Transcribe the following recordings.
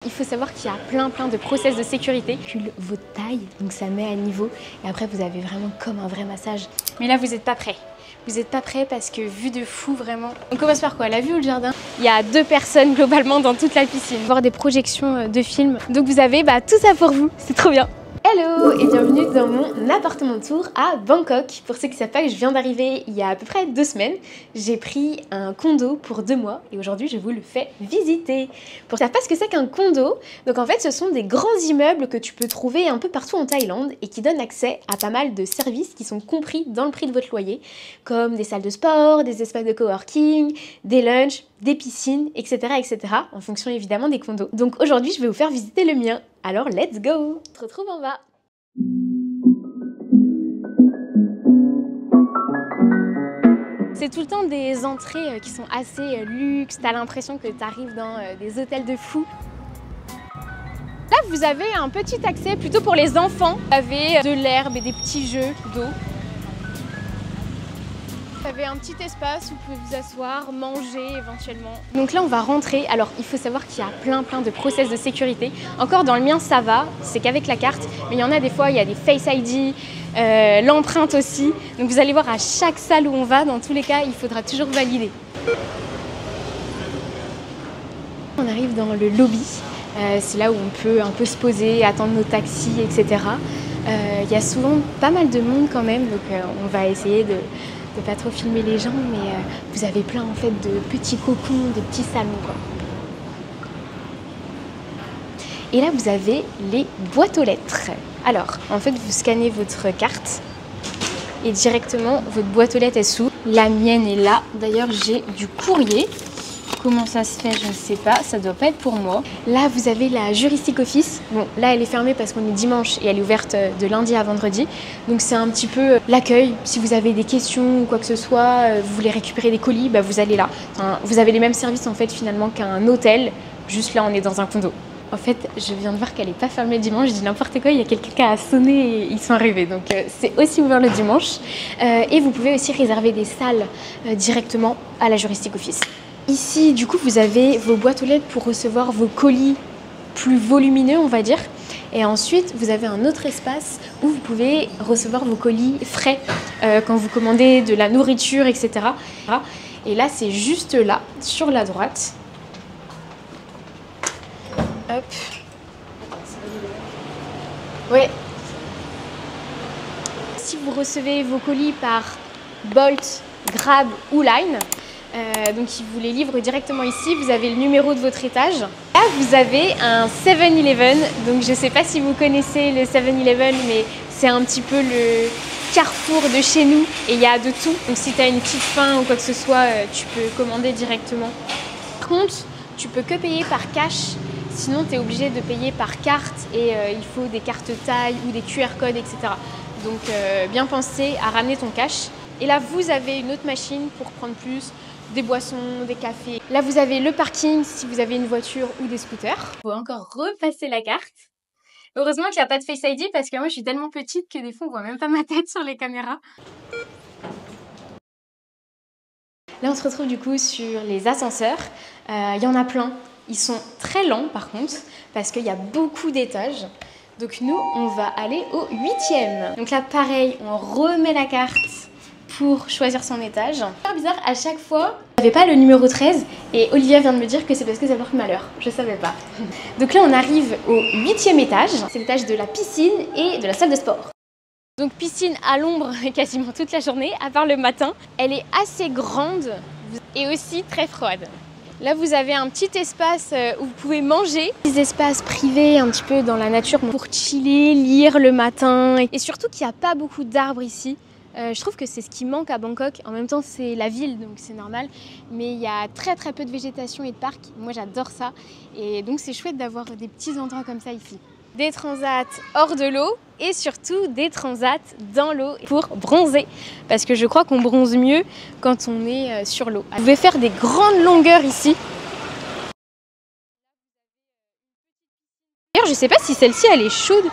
Il faut savoir qu'il y a plein de process de sécurité. Calcule votre taille, donc ça met à niveau. Et après, vous avez vraiment comme un vrai massage. Mais là, vous n'êtes pas prêts. Vous n'êtes pas prêts parce que vue de fou, vraiment. On commence par quoi? La vue ou le jardin? Il y a 2 personnes globalement dans toute la piscine. Voir des projections de films. Donc vous avez tout ça pour vous. C'est trop bien. Hello et bienvenue dans mon appartement tour à Bangkok. Pour ceux qui ne savent pas, je viens d'arriver il y a à peu près 2 semaines. J'ai pris un condo pour 2 mois et aujourd'hui je vous le fais visiter. Pour ceux qui ne savent pas ce que c'est qu'un condo, donc en fait ce sont des grands immeubles que tu peux trouver un peu partout en Thaïlande et qui donnent accès à pas mal de services qui sont compris dans le prix de votre loyer, comme des salles de sport, des espaces de coworking, des lunchs, des piscines, etc. en fonction évidemment des condos. Donc aujourd'hui je vais vous faire visiter le mien. Alors let's go! On se retrouve en bas. C'est tout le temps des entrées qui sont assez luxe, t'as l'impression que tu arrives dans des hôtels de fous. Là vous avez un petit accès plutôt pour les enfants. Vous avez de l'herbe et des petits jeux d'eau. Vous avez un petit espace où vous pouvez vous asseoir, manger éventuellement. Donc là on va rentrer. Alors il faut savoir qu'il y a plein de process de sécurité. Encore dans le mien ça va, c'est qu'avec la carte. Mais il y en a des fois, il y a des Face ID, l'empreinte aussi. Donc vous allez voir à chaque salle où on va, dans tous les cas, il faudra toujours valider. On arrive dans le lobby. C'est là où on peut un peu se poser, attendre nos taxis, etc. Il y a souvent pas mal de monde quand même. Donc on va essayer de pas trop filmer les gens, mais vous avez plein en fait de petits cocons, de petits salons quoi. Et là vous avez les boîtes aux lettres. Alors en fait vous scannez votre carte et directement votre boîte aux lettres est s'ouvre. La mienne est là. D'ailleurs j'ai du courrier. Comment ça se fait, je ne sais pas, ça doit pas être pour moi. Là, vous avez la Juristic Office. Bon, là, elle est fermée parce qu'on est dimanche et elle est ouverte de lundi à vendredi. Donc, c'est un petit peu l'accueil. Si vous avez des questions ou quoi que ce soit, vous voulez récupérer des colis, vous allez là. Enfin, vous avez les mêmes services, en fait, finalement, qu'un hôtel. Juste là, on est dans un condo. En fait, je viens de voir qu'elle n'est pas fermée le dimanche. Je dis n'importe quoi, il y a quelqu'un qui a sonné et ils sont arrivés. Donc, c'est aussi ouvert le dimanche. Et vous pouvez aussi réserver des salles directement à la Juristic Office. Ici, du coup, vous avez vos boîtes aux lettres pour recevoir vos colis plus volumineux, on va dire. Et ensuite, vous avez un autre espace où vous pouvez recevoir vos colis frais quand vous commandez de la nourriture, etc. Et là, c'est juste là, sur la droite. Hop. Ouais. Si vous recevez vos colis par Bolt, Grab ou Line, donc ils vous les livrent directement ici. Vous avez le numéro de votre étage. Là vous avez un 7-Eleven. Donc je ne sais pas si vous connaissez le 7-Eleven, mais c'est un petit peu le carrefour de chez nous et il y a de tout. Donc si tu as une petite faim ou quoi que ce soit, tu peux commander directement. Par contre, tu peux que payer par cash. Sinon tu es obligé de payer par carte et il faut des cartes taille ou des QR codes, etc. Donc bien penser à ramener ton cash. Et là vous avez une autre machine pour prendre plus des boissons, des cafés. Là, vous avez le parking si vous avez une voiture ou des scooters. Il faut encore repasser la carte. Heureusement qu'il n'y a pas de Face ID parce que moi, je suis tellement petite que des fois, on voit même pas ma tête sur les caméras. Là, on se retrouve du coup sur les ascenseurs. Il y en a plein. Ils sont très lents par contre parce qu'il y a beaucoup d'étages. Donc nous, on va aller au 8e. Donc là, pareil, on remet la carte pour choisir son étage. C'est bizarre, à chaque fois, il n'y avait pas le numéro 13 et Olivia vient de me dire que c'est parce que ça porte malheur. Je savais pas. Donc là, on arrive au 8e étage. C'est l'étage de la piscine et de la salle de sport. Donc piscine à l'ombre quasiment toute la journée, à part le matin. Elle est assez grande et aussi très froide. Là, vous avez un petit espace où vous pouvez manger. Des espaces privés un petit peu dans la nature pour chiller, lire le matin. Et surtout qu'il n'y a pas beaucoup d'arbres ici. Je trouve que c'est ce qui manque à Bangkok. En même temps, c'est la ville, donc c'est normal. Mais il y a très peu de végétation et de parcs. Moi, j'adore ça. Et donc, c'est chouette d'avoir des petits endroits comme ça ici. Des transats hors de l'eau et surtout des transats dans l'eau pour bronzer. Parce que je crois qu'on bronze mieux quand on est sur l'eau. Vous pouvez faire des grandes longueurs ici. D'ailleurs, je ne sais pas si celle-ci, elle est chaude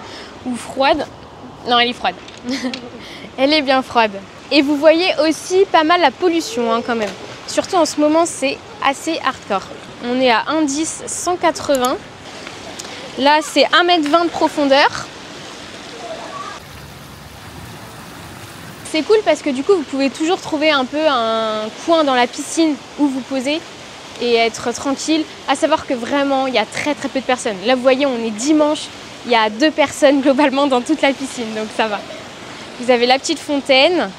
ou froide. Non, elle est froide. Elle est bien froide. Et vous voyez aussi pas mal la pollution quand même. Surtout en ce moment, c'est assez hardcore. On est à indice 180. Là, c'est 1,20 m de profondeur. C'est cool parce que du coup, vous pouvez toujours trouver un peu un coin dans la piscine où vous posez et être tranquille. À savoir que vraiment, il y a très peu de personnes. Là, vous voyez, on est dimanche. Il y a 2 personnes globalement dans toute la piscine, donc ça va. Vous avez la petite fontaine.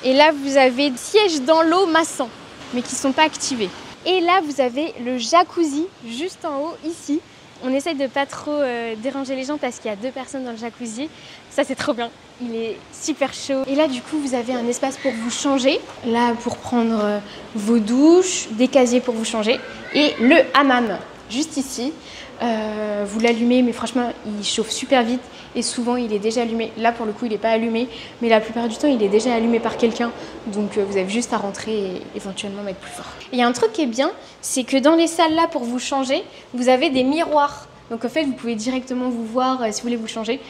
Et là, vous avez des sièges dans l'eau massants, mais qui ne sont pas activés. Et là, vous avez le jacuzzi juste en haut, ici. On essaye de pas trop déranger les gens parce qu'il y a 2 personnes dans le jacuzzi. Ça, c'est trop bien. Il est super chaud. Et là, du coup, vous avez un espace pour vous changer. Là, pour prendre vos douches, des casiers pour vous changer. Et le hammam, juste ici. Vous l'allumez, mais franchement, il chauffe super vite. Et souvent, il est déjà allumé. Là, pour le coup, il n'est pas allumé. Mais la plupart du temps, il est déjà allumé par quelqu'un. Donc, vous avez juste à rentrer et éventuellement mettre plus fort. Et il y a un truc qui est bien, c'est que dans les salles là, pour vous changer, vous avez des miroirs. Donc, en fait, vous pouvez directement vous voir si vous voulez vous changer.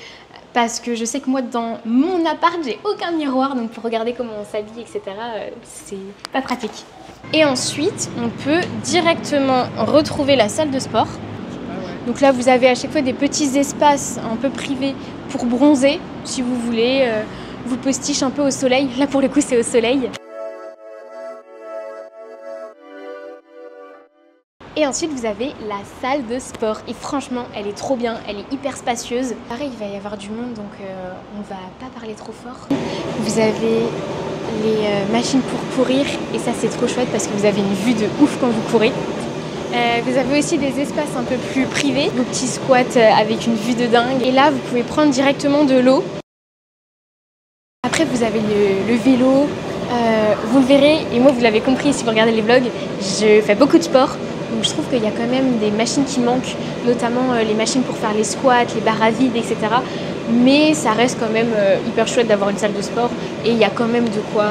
Parce que je sais que moi, dans mon appart, j'ai aucun miroir. Donc, pour regarder comment on s'habille, etc., c'est pas pratique. Et ensuite, on peut directement retrouver la salle de sport. Donc là, vous avez à chaque fois des petits espaces un peu privés pour bronzer, si vous voulez, vous postiche un peu au soleil. Là, pour le coup, c'est au soleil. Et ensuite, vous avez la salle de sport. Et franchement, elle est trop bien, elle est hyper spacieuse. Pareil, il va y avoir du monde, donc on va pas parler trop fort. Vous avez les machines pour courir, et ça, c'est trop chouette parce que vous avez une vue de ouf quand vous courez. Vous avez aussi des espaces un peu plus privés, vos petits squats avec une vue de dingue. Et là, vous pouvez prendre directement de l'eau. Après, vous avez le vélo, vous le verrez, et moi, vous l'avez compris si vous regardez les vlogs, je fais beaucoup de sport. Donc je trouve qu'il y a quand même des machines qui manquent, notamment les machines pour faire les squats, les barres à vide, etc. Mais ça reste quand même hyper chouette d'avoir une salle de sport et il y a quand même de quoi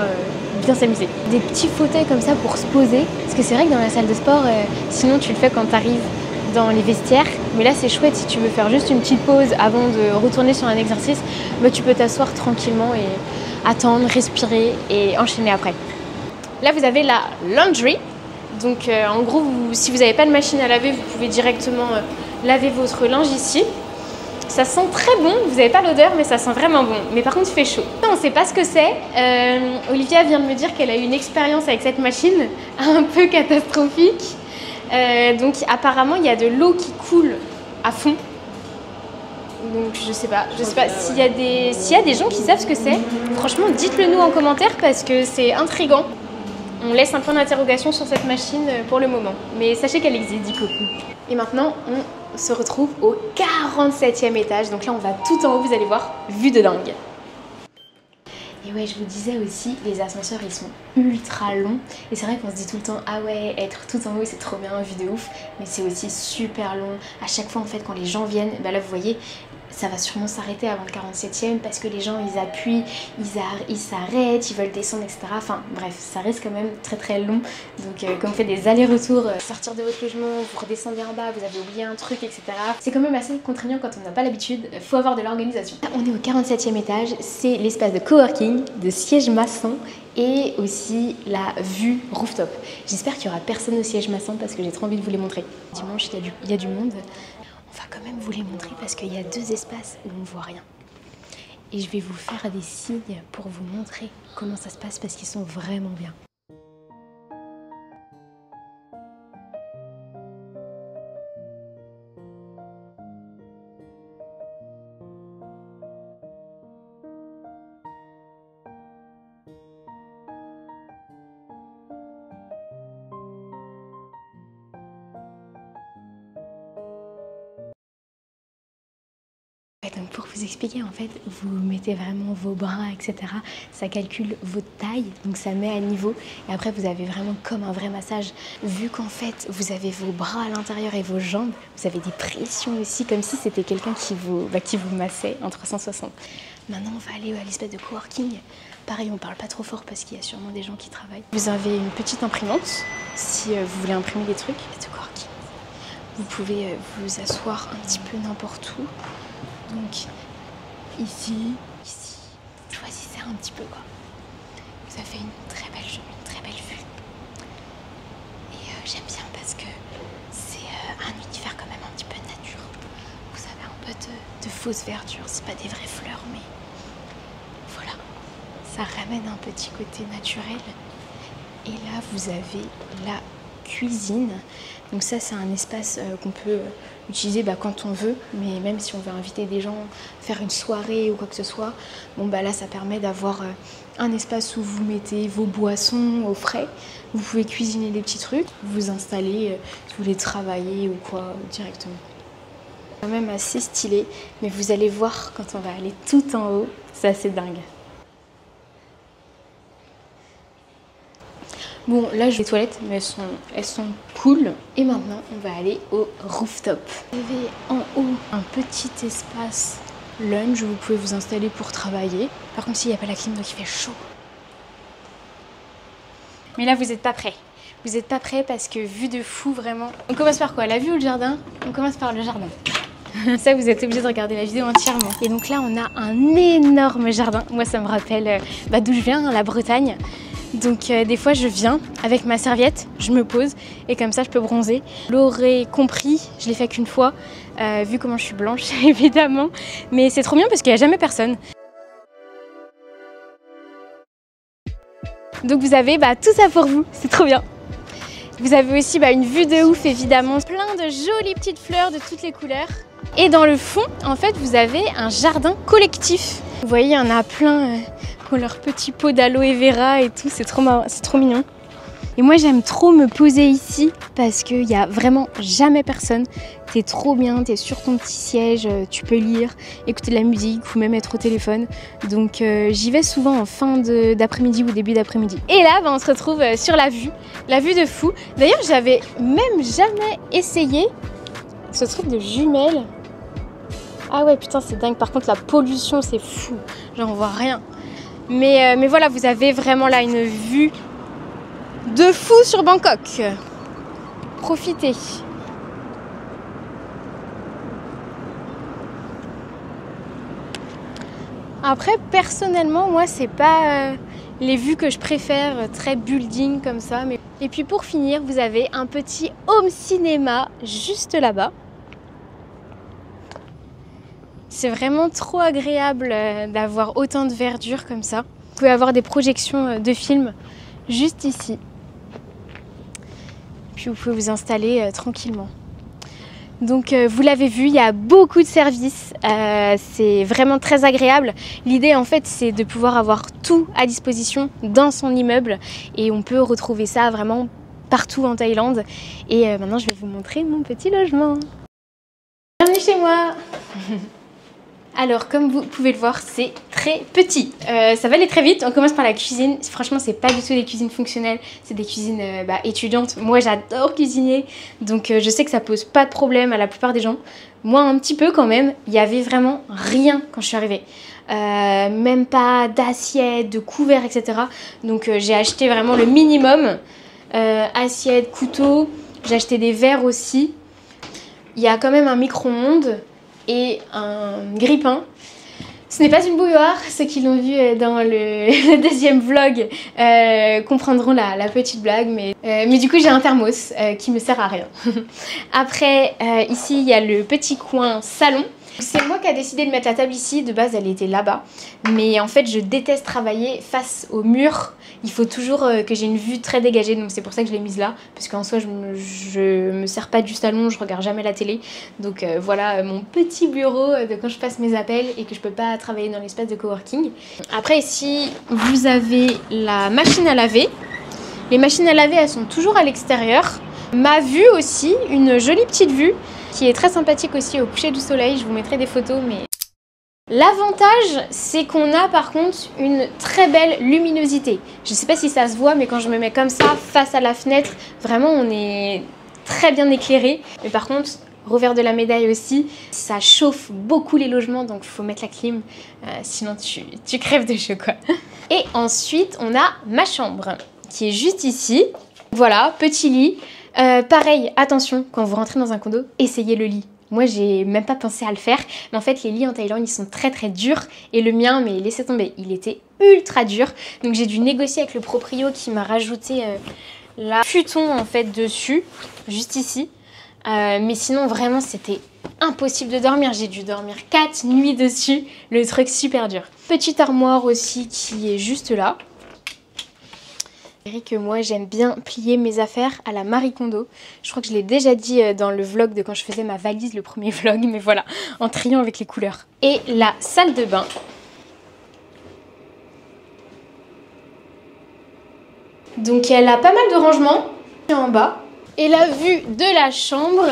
bien s'amuser. Des petits fauteuils comme ça pour se poser, parce que c'est vrai que dans la salle de sport, sinon tu le fais quand tu arrives dans les vestiaires, mais là c'est chouette si tu veux faire juste une petite pause avant de retourner sur un exercice, bah, tu peux t'asseoir tranquillement et attendre, respirer et enchaîner après. Là vous avez la laundry. Donc en gros, si vous n'avez pas de machine à laver, vous pouvez directement laver votre linge ici. Ça sent très bon, vous n'avez pas l'odeur, mais ça sent vraiment bon. Mais par contre, il fait chaud. On ne sait pas ce que c'est. Olivia vient de me dire qu'elle a eu une expérience avec cette machine un peu catastrophique. Donc apparemment, il y a de l'eau qui coule à fond. Donc je sais pas s'il y a des gens qui savent ce que c'est. Franchement, dites-le nous en commentaire parce que c'est intriguant. On laisse un point d'interrogation sur cette machine pour le moment. Mais sachez qu'elle existe du coup. Et maintenant, on se retrouve au 47e étage. Donc là, on va tout en haut, vous allez voir, vue de dingue. Et ouais, je vous disais aussi, les ascenseurs, ils sont ultra longs. Et c'est vrai qu'on se dit tout le temps, ah ouais, être tout en haut, c'est trop bien, vue de ouf. Mais c'est aussi super long. À chaque fois, en fait, quand les gens viennent, bah là, vous voyez, ça va sûrement s'arrêter avant le 47e parce que les gens ils appuient, ils s'arrêtent, ils veulent descendre, etc. Enfin bref, ça reste quand même très long. Donc quand vous faites des allers-retours, sortir de votre logement, vous redescendez en bas, vous avez oublié un truc, etc. C'est quand même assez contraignant quand on n'a pas l'habitude, faut avoir de l'organisation. On est au 47e étage, c'est l'espace de coworking, de siège maçon et aussi la vue rooftop. J'espère qu'il n'y aura personne au siège maçon parce que j'ai trop envie de vous les montrer. Dimanche, il y a du monde. On va quand même vous les montrer parce qu'il y a 2 espaces où on ne voit rien. Et je vais vous faire des signes pour vous montrer comment ça se passe parce qu'ils sont vraiment bien. Donc pour vous expliquer, en fait, vous mettez vraiment vos bras, etc. Ça calcule votre taille, donc ça met à niveau. Et après, vous avez vraiment comme un vrai massage. Vu qu'en fait, vous avez vos bras à l'intérieur et vos jambes, vous avez des pressions aussi, comme si c'était quelqu'un qui vous massait en 360. Maintenant, on va aller à l'espace de coworking. Pareil, on parle pas trop fort parce qu'il y a sûrement des gens qui travaillent. Vous avez une petite imprimante, si vous voulez imprimer des trucs. De coworking. Vous pouvez vous asseoir un petit peu n'importe où. Donc ici, choisissez un petit peu quoi. Vous avez une très belle vue. Et j'aime bien parce que c'est un univers quand même un petit peu de nature. de fausses verdures. C'est pas des vraies fleurs, mais voilà. Ça ramène un petit côté naturel. Et là, vous avez la cuisine. Donc ça, c'est un espace qu'on peut utiliser quand on veut, mais même si on veut inviter des gens, faire une soirée ou quoi que ce soit, bon là, ça permet d'avoir un espace où vous mettez vos boissons au frais. Vous pouvez cuisiner des petits trucs, vous installer si vous voulez travailler ou quoi directement. C'est quand même assez stylé, mais vous allez voir quand on va aller tout en haut, c'est assez dingue. Bon, là, j'ai les toilettes, mais elles sont cool. Et maintenant, on va aller au rooftop. Vous avez en haut un petit espace lounge où vous pouvez vous installer pour travailler. Par contre, s'il n'y a pas la clim, donc il fait chaud. Mais là, vous n'êtes pas prêts. Vous n'êtes pas prêts parce que vue de fou, vraiment. On commence par quoi? La vue ou le jardin? On commence par le jardin. Ça, vous êtes obligé de regarder la vidéo entièrement. Et donc là, on a un énorme jardin. Moi, ça me rappelle d'où je viens, la Bretagne. Donc des fois je viens avec ma serviette, je me pose et comme ça je peux bronzer. Vous l'aurez compris, je l'ai fait qu'une fois, vu comment je suis blanche évidemment. Mais c'est trop bien parce qu'il n'y a jamais personne. Donc vous avez tout ça pour vous, c'est trop bien. Vous avez aussi une vue de ouf évidemment, plein de jolies petites fleurs de toutes les couleurs. Et dans le fond, en fait, vous avez un jardin collectif. Vous voyez, il y en a plein qui ont leur petit pot d'aloe vera et tout, c'est trop marrant, c'est trop mignon. Et moi, j'aime trop me poser ici parce qu'il n'y a vraiment jamais personne. T'es trop bien, t'es sur ton petit siège, tu peux lire, écouter de la musique ou même être au téléphone. Donc j'y vais souvent en fin d'après-midi ou début d'après-midi. Et là, on se retrouve sur la vue de fou. D'ailleurs, j'avais même jamais essayé ce truc de jumelles. Ah ouais, putain, c'est dingue. Par contre, la pollution, c'est fou. Genre, on voit rien. Mais voilà, vous avez vraiment là une vue de fou sur Bangkok. Profitez. Après, personnellement, moi, c'est pas les vues que je préfère, très building comme ça. Et puis pour finir, vous avez un petit home cinéma juste là-bas. C'est vraiment trop agréable d'avoir autant de verdure comme ça. Vous pouvez avoir des projections de films juste ici. Puis vous pouvez vous installer tranquillement. Donc vous l'avez vu, il y a beaucoup de services, c'est vraiment très agréable. L'idée en fait c'est de pouvoir avoir tout à disposition dans son immeuble et on peut retrouver ça vraiment partout en Thaïlande. Et maintenant je vais vous montrer mon petit logement. Bienvenue chez moi. Alors comme vous pouvez le voir, c'est très petit. Ça va aller très vite, on commence par la cuisine. Franchement c'est pas du tout des cuisines fonctionnelles, c'est des cuisines étudiantes. Moi j'adore cuisiner, donc je sais que ça pose pas de problème à la plupart des gens. Moi un petit peu quand même, il y avait vraiment rien quand je suis arrivée. Même pas d'assiette, de couverts, etc. Donc j'ai acheté vraiment le minimum. Assiette, couteau, j'ai acheté des verres aussi. Il y a quand même un micro-ondes et un grille-pain. Ce n'est pas une bouilloire, ceux qui l'ont vu dans le deuxième vlog comprendront la petite blague, mais du coup j'ai un thermos qui me sert à rien. Après ici il y a le petit coin salon. C'est moi qui a décidé de mettre la table ici, de base elle était là-bas, mais en fait je déteste travailler face au mur. Il faut toujours que j'ai une vue très dégagée, donc c'est pour ça que je l'ai mise là, parce qu'en soi je me sers pas du salon, je regarde jamais la télé. Donc voilà mon petit bureau de quand je passe mes appels et que je peux pas travailler dans l'espace de coworking. Après ici vous avez la machine à laver. Les machines à laver elles sont toujours à l'extérieur. Ma vue aussi, une jolie petite vue qui est très sympathique aussi au coucher du soleil, je vous mettrai des photos. Mais l'avantage c'est qu'on a par contre une très belle luminosité. Je sais pas si ça se voit mais quand je me mets comme ça face à la fenêtre, vraiment on est très bien éclairé. Mais par contre, revers de la médaille aussi, ça chauffe beaucoup les logements donc il faut mettre la clim, sinon tu crèves de chaud quoi. Et ensuite on a ma chambre qui est juste ici. Voilà, petit lit. Pareil, attention, quand vous rentrez dans un condo, essayez le lit. Moi, j'ai même pas pensé à le faire, mais en fait, les lits en Thaïlande, ils sont très très durs. Et le mien, mais laissez tomber, il était ultra dur. Donc j'ai dû négocier avec le proprio qui m'a rajouté la futon en fait dessus, juste ici. Mais sinon, vraiment, c'était impossible de dormir. J'ai dû dormir 4 nuits dessus. Le truc super dur. Petite armoire aussi qui est juste là. Vous verrez que moi, j'aime bien plier mes affaires à la Marie Kondo. Je crois que je l'ai déjà dit dans le vlog de quand je faisais ma valise, le premier vlog. Mais voilà, en triant avec les couleurs. Et la salle de bain. Donc elle a pas mal de rangements en bas. Et la vue de la chambre,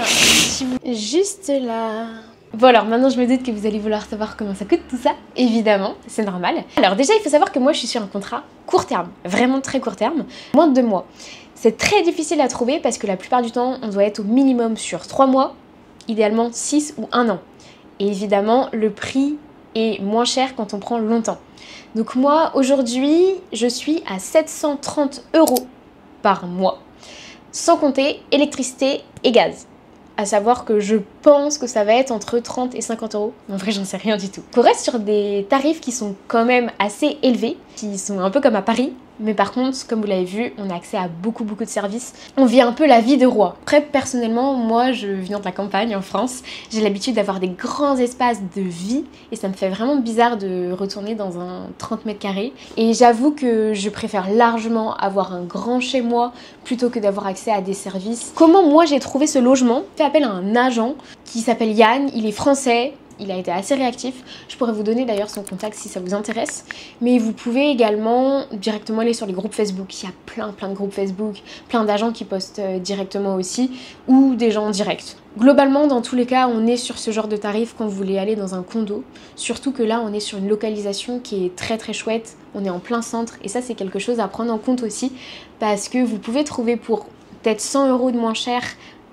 juste là. Bon alors maintenant je me doute que vous allez vouloir savoir comment ça coûte tout ça. Évidemment, c'est normal. Alors déjà il faut savoir que moi je suis sur un contrat court terme. Vraiment très court terme. Moins de 2 mois. C'est très difficile à trouver parce que la plupart du temps on doit être au minimum sur 3 mois. Idéalement 6 ou 1 an. Et évidemment le prix est moins cher quand on prend longtemps. Donc moi aujourd'hui je suis à 730 € par mois. Sans compter électricité et gaz. À savoir que je pense que ça va être entre 30 et 50 €. En vrai, j'en sais rien du tout. On reste sur des tarifs qui sont quand même assez élevés, qui sont un peu comme à Paris. Mais par contre, comme vous l'avez vu, on a accès à beaucoup de services. On vit un peu la vie de roi. Après, personnellement, moi, je viens de la campagne en France. J'ai l'habitude d'avoir des grands espaces de vie et ça me fait vraiment bizarre de retourner dans un 30 mètres carrés. Et j'avoue que je préfère largement avoir un grand chez moi plutôt que d'avoir accès à des services. Comment moi j'ai trouvé ce logement? J'ai fait appel à un agent qui s'appelle Yann, il est français. Il a été assez réactif. Je pourrais vous donner d'ailleurs son contact si ça vous intéresse. Mais vous pouvez également directement aller sur les groupes Facebook. Il y a plein de groupes Facebook, plein d'agents qui postent directement aussi, ou des gens en direct. Globalement, dans tous les cas, on est sur ce genre de tarif quand vous voulez aller dans un condo. Surtout que là, on est sur une localisation qui est très chouette. On est en plein centre et ça, c'est quelque chose à prendre en compte aussi. Parce que vous pouvez trouver pour peut-être 100 € de moins cher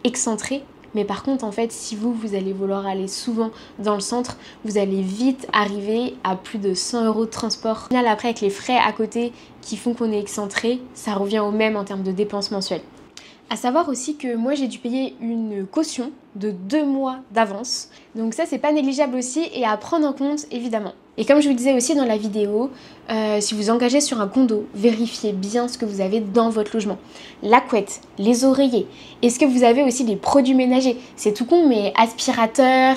excentré. Mais par contre, en fait, si vous allez vouloir aller souvent dans le centre, vous allez vite arriver à plus de 100 € de transport. Au final, après, avec les frais à côté qui font qu'on est excentré, ça revient au même en termes de dépenses mensuelles. À savoir aussi que moi, j'ai dû payer une caution de 2 mois d'avance. Donc ça, c'est pas négligeable aussi et à prendre en compte, évidemment. Et comme je vous disais aussi dans la vidéo, si vous engagez sur un condo, vérifiez bien ce que vous avez dans votre logement. La couette, les oreillers. Est-ce que vous avez aussi des produits ménagers? C'est tout con, mais aspirateur,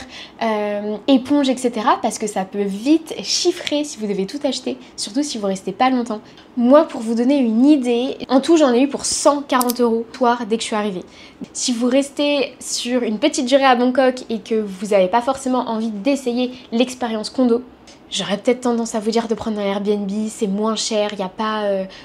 éponge, etc. Parce que ça peut vite chiffrer si vous devez tout acheter, surtout si vous restez pas longtemps. Moi, pour vous donner une idée, en tout, j'en ai eu pour 140 € soir dès que je suis arrivée. Si vous restez sur une petite durée à Bangkok et que vous n'avez pas forcément envie d'essayer l'expérience condo, j'aurais peut-être tendance à vous dire de prendre un Airbnb, c'est moins cher, il n'y a pas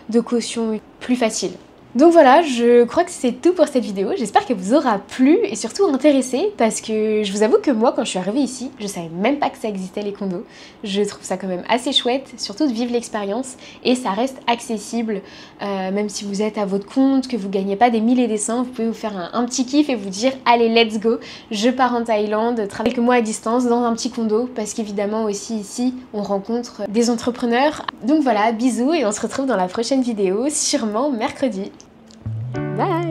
de caution, plus facile. Donc voilà, je crois que c'est tout pour cette vidéo. J'espère qu'elle vous aura plu et surtout intéressé parce que je vous avoue que moi, quand je suis arrivée ici, je savais même pas que ça existait les condos. Je trouve ça quand même assez chouette, surtout de vivre l'expérience et ça reste accessible. Même si vous êtes à votre compte, que vous gagnez pas des 1000 et des cents, vous pouvez vous faire un petit kiff et vous dire allez, let's go, je pars en Thaïlande, travailler quelques mois à distance dans un petit condo parce qu'évidemment aussi ici, on rencontre des entrepreneurs. Donc voilà, bisous et on se retrouve dans la prochaine vidéo, sûrement mercredi. Bye!